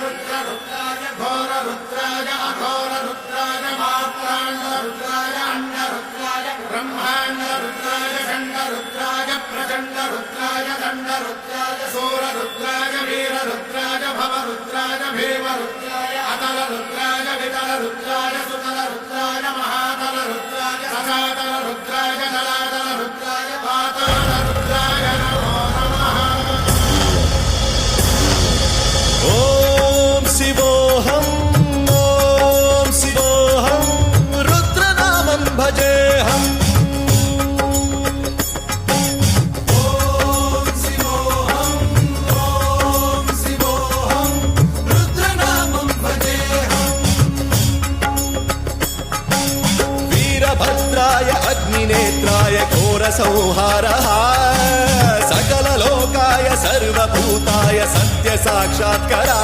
रुद्राय घोर रुद्राय अघोर रुद्राय मात्राण्ड रुद्राय अण्ड रुद्राय ब्रह्माण्ड रुद्राय खण्ड रुद्राय प्रचण्ड रुद्राय दण्ड रुद्राय सूर रुद्राय वीर रुद्राय भव रुद्राय भीम रुद्राय अतल रुद्राय वितल रुद्राय सुतल रुद्राय महातल रुद्राय सदातल रुद्राय जलातल रुद्राय पाताल रुद्राय नमो नमः। ओम शिवोऽहं रुद्रनामं भजेऽहम्। वीरभद्राय अग्निनेत्राय घोरसंहारः सकललोकाय सर्वभूताय सत्यसाक्षात्करा।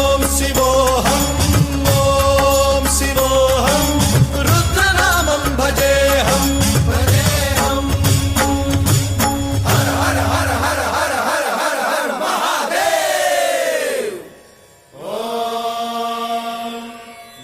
ॐ शिवोऽहं रुद्रनामं भजेऽहम्। हर हर हर हर हर हर हर हर महादेव।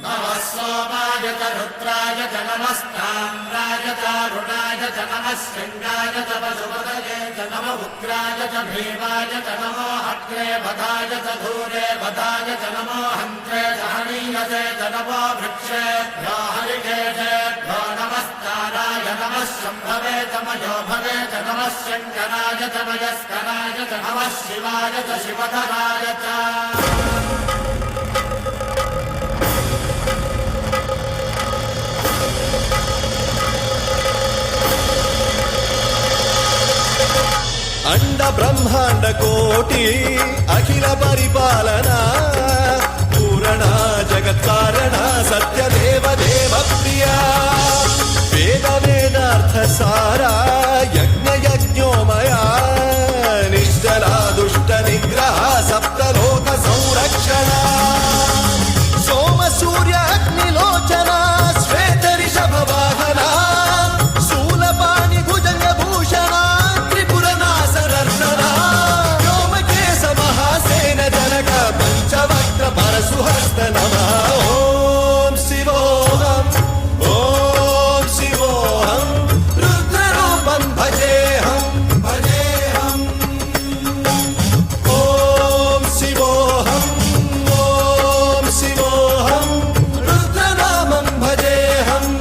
नमः सोमाय च रुद्राय च नमस्ताम्राय च अरुणाय च नमः शृङ्गाय च पशुपतये च नमः उग्राय च भीमाय च नमो हत्रे वधाय च धूरे वधाय च नमो हन्त्रे च हनीयसे च नमो वृक्षेभ्यो हरिकेशेभ्यो नमस्काराय नमः शम्भवे च मयोभवे च नमः शङ्कराय च मयस्कराय च नमः शिवाय च शिवधराय च। अंड ब्रह्मांड कोटि अखिल परिपालना पूरणा जगत्कारणा सत्यदेव देव प्रिया वेद वेदार्थ सारा यज्ञ यज्ञोमया निश्चला दुष्ट निग्रह सप्तलोक संरक्षणा सोम सूर्य अग्निलोचना श्वेत ऋषभ वाहना शूलपाणि भुजंग भूषणा पंचवक्त्र परशुहस्त नमः। ओम शिवोऽहं रुद्ररूपं भजेऽहम्। ओम शिवोऽहं रुद्रनामं भजेऽहम्।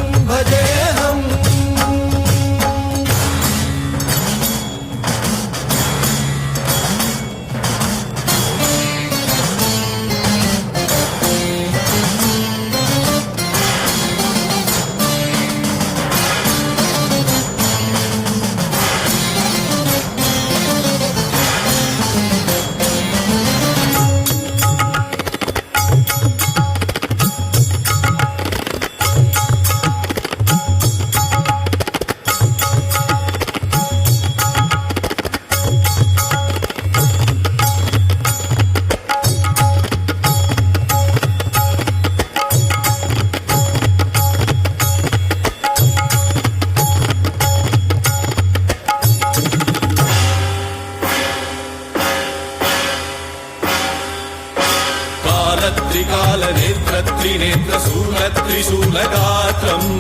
त्रिकालनेत्र त्रिनेत्र शूलत्रिशूलगात्रम्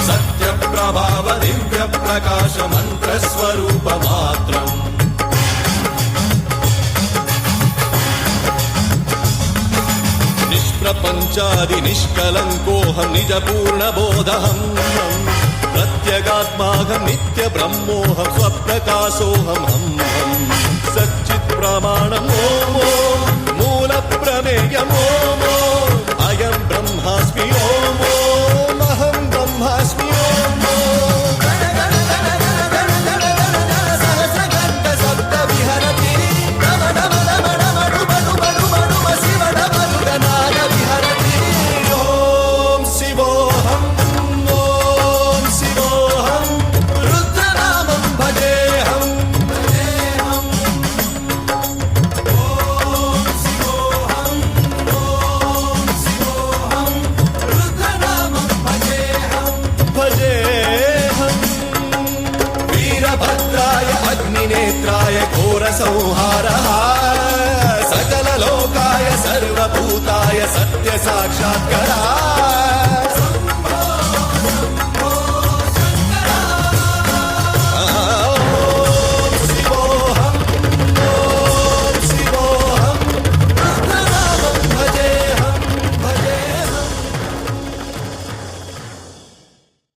सत्यप्रभाव दिव्यप्रकाश मन्त्रस्वरूपमात्रम् निष्प्रपञ्चादि निष्कलङ्कोऽहं निजपूर्णबोधहम् प्रत्यगात्माहं नित्य ब्रह्मोऽहं स्वप्रकाशोऽहम् सच्चित् प्रमाणम् ओम मूल प्रमेयम् ओम अयं ब्रह्मास्मि ओम अहं ब्रह्मास्मि ओम सहस्रघण्ट शब्द विहरति शिवडमरुगनाद विहरति। ओम शिवोऽहं रुद्रनामं भजेऽहम्। नरसंहारः सकललोकाय सर्वभूताय सत्य साक्षात्कारः